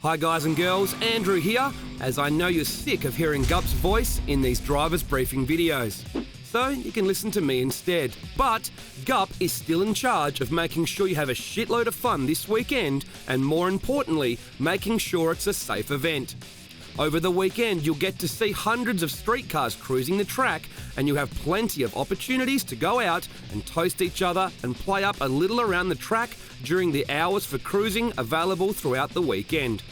Hi guys and girls, Andrew here, as I know you're sick of hearing Gup's voice in these drivers briefing videos. So you can listen to me instead. But Gup is still in charge of making sure you have a shitload of fun this weekend and more importantly, making sure it's a safe event. Over the weekend, you'll get to see hundreds of streetcars cruising the track and you'll have plenty of opportunities to go out and toast each other and play up a little around the track during the hours for cruising available throughout the weekend.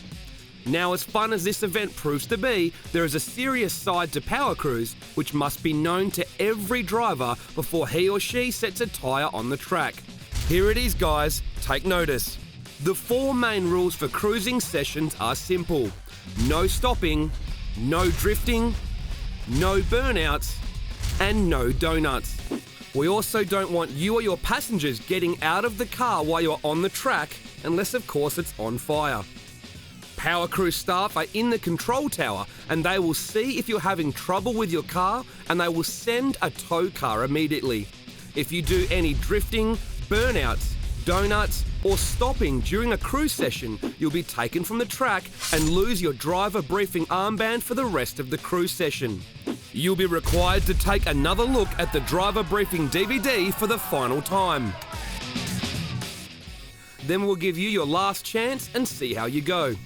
Now, as fun as this event proves to be, there is a serious side to Power Cruise which must be known to every driver before he or she sets a tyre on the track. Here it is, guys, take notice. The 4 main rules for cruising sessions are simple. No stopping, no drifting, no burnouts, and no donuts. We also don't want you or your passengers getting out of the car while you're on the track, unless of course it's on fire. Power Cruise staff are in the control tower and they will see if you're having trouble with your car and they will send a tow car immediately. If you do any drifting, burnouts, donuts, or stopping during a cruise session, you'll be taken from the track and lose your driver briefing armband for the rest of the cruise session. You'll be required to take another look at the driver briefing DVD for the final time. Then we'll give you your last chance and see how you go.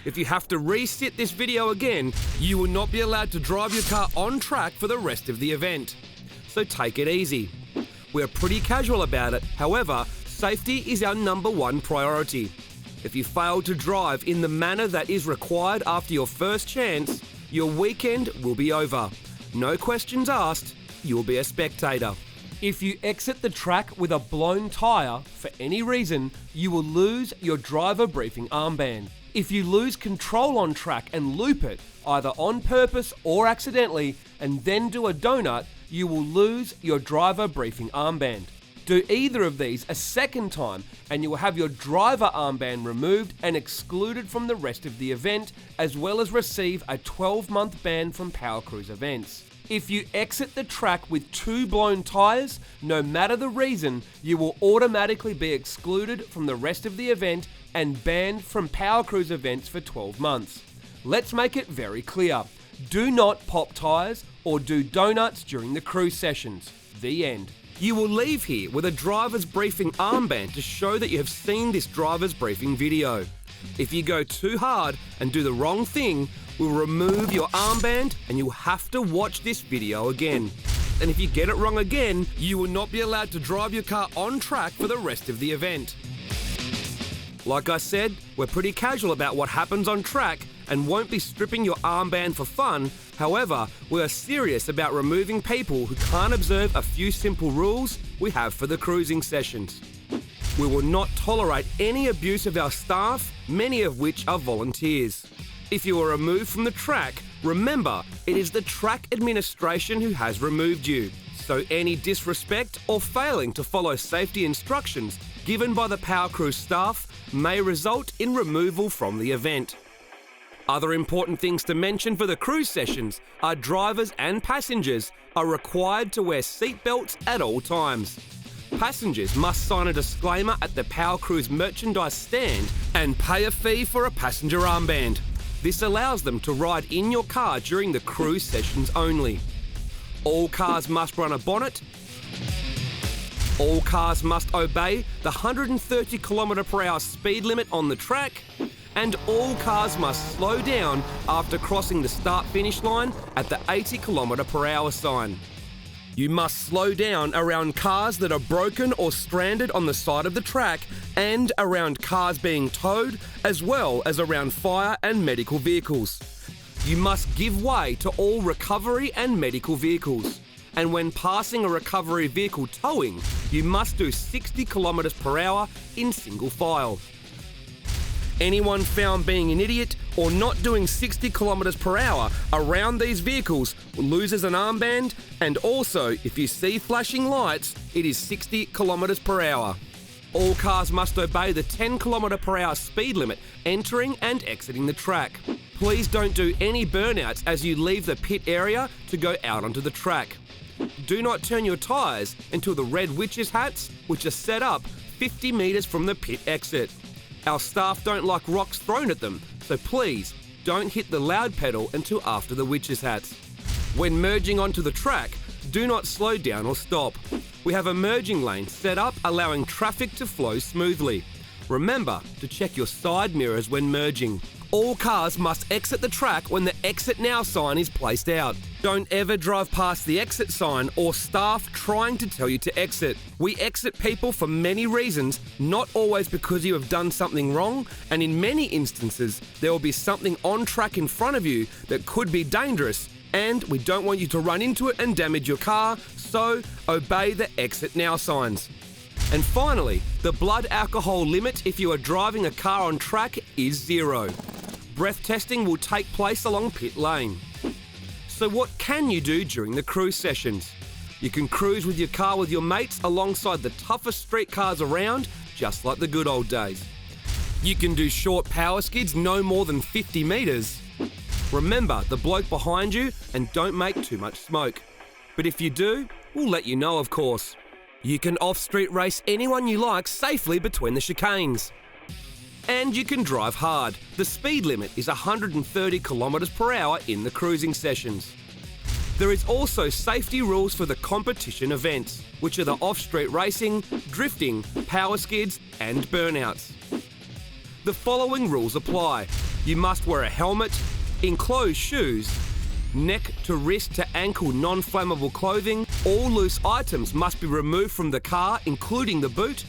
If you have to resit this video again, you will not be allowed to drive your car on track for the rest of the event. So take it easy. We're pretty casual about it, however, safety is our #1 priority. If you fail to drive in the manner that is required after your first chance, your weekend will be over. No questions asked, you'll be a spectator. If you exit the track with a blown tyre for any reason, you will lose your driver briefing armband. If you lose control on track and loop it, either on purpose or accidentally, and then do a donut, you will lose your driver briefing armband. Do either of these a second time and you will have your driver armband removed and excluded from the rest of the event, as well as receive a 12-month ban from Power Cruise events. If you exit the track with 2 blown tyres, no matter the reason, you will automatically be excluded from the rest of the event and banned from Power Cruise events for 12 months. Let's make it very clear. Do not pop tyres or do donuts during the cruise sessions. The end. You will leave here with a driver's briefing armband to show that you have seen this driver's briefing video. If you go too hard and do the wrong thing, we'll remove your armband and you'll have to watch this video again. And if you get it wrong again, you will not be allowed to drive your car on track for the rest of the event. Like I said, we're pretty casual about what happens on track and won't be stripping your armband for fun. However, we are serious about removing people who can't observe a few simple rules we have for the cruising sessions. We will not tolerate any abuse of our staff, many of which are volunteers. If you are removed from the track, remember, it is the track administration who has removed you. So any disrespect or failing to follow safety instructions given by the Power Cruise staff may result in removal from the event. Other important things to mention for the cruise sessions are drivers and passengers are required to wear seatbelts at all times. Passengers must sign a disclaimer at the Power Cruise merchandise stand and pay a fee for a passenger armband. This allows them to ride in your car during the cruise sessions only. All cars must run a bonnet. All cars must obey the 130 km/h speed limit on the track. And all cars must slow down after crossing the start-finish line at the 80 km/h sign. You must slow down around cars that are broken or stranded on the side of the track and around cars being towed, as well as around fire and medical vehicles. You must give way to all recovery and medical vehicles. And when passing a recovery vehicle towing, you must do 60 km/h in single file. Anyone found being an idiot or not doing 60 km/h around these vehicles loses an armband, and also, if you see flashing lights, it is 60 km/h. All cars must obey the 10 km/h speed limit entering and exiting the track. Please don't do any burnouts as you leave the pit area to go out onto the track. Do not turn your tyres until the red witches hats, which are set up 50 metres from the pit exit. Our staff don't like rocks thrown at them, so please don't hit the loud pedal until after the witches' hats. When merging onto the track, do not slow down or stop. We have a merging lane set up allowing traffic to flow smoothly. Remember to check your side mirrors when merging. All cars must exit the track when the exit now sign is placed out. Don't ever drive past the exit sign or staff trying to tell you to exit. We exit people for many reasons, not always because you have done something wrong, and in many instances there will be something on track in front of you that could be dangerous, and we don't want you to run into it and damage your car, so obey the exit now signs. And finally, the blood alcohol limit if you are driving a car on track is 0. Breath testing will take place along pit lane. So what can you do during the cruise sessions? You can cruise with your car with your mates alongside the toughest street cars around, just like the good old days. You can do short power skids no more than 50 metres. Remember the bloke behind you and don't make too much smoke. But if you do, we'll let you know, of course. You can off-street race anyone you like safely between the chicanes. And you can drive hard. The speed limit is 130 km/h in the cruising sessions. There is also safety rules for the competition events, which are the off-street racing, drifting, power skids and burnouts. The following rules apply. You must wear a helmet, enclosed shoes, neck to wrist to ankle non-flammable clothing. All loose items must be removed from the car, including the boot.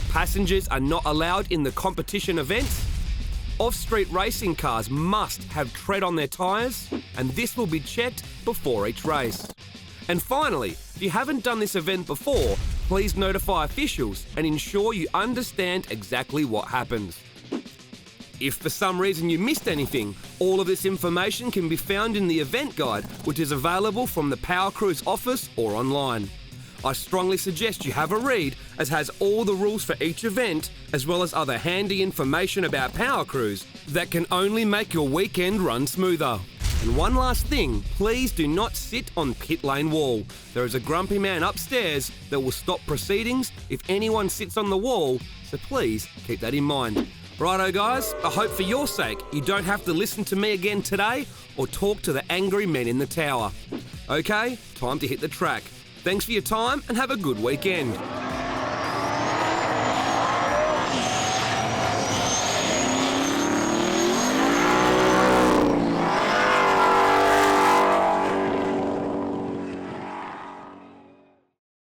Passengers are not allowed in the competition events. Off-street racing cars must have tread on their tyres, and this will be checked before each race. And finally, if you haven't done this event before, please notify officials and ensure you understand exactly what happens. If for some reason you missed anything, all of this information can be found in the event guide, which is available from the Power Cruise office or online. I strongly suggest you have a read, as has all the rules for each event, as well as other handy information about Power Cruise that can only make your weekend run smoother. And one last thing, please do not sit on pit lane wall. There is a grumpy man upstairs that will stop proceedings if anyone sits on the wall, so please keep that in mind. Righto guys, I hope for your sake you don't have to listen to me again today or talk to the angry men in the tower. Okay, time to hit the track. Thanks for your time and have a good weekend.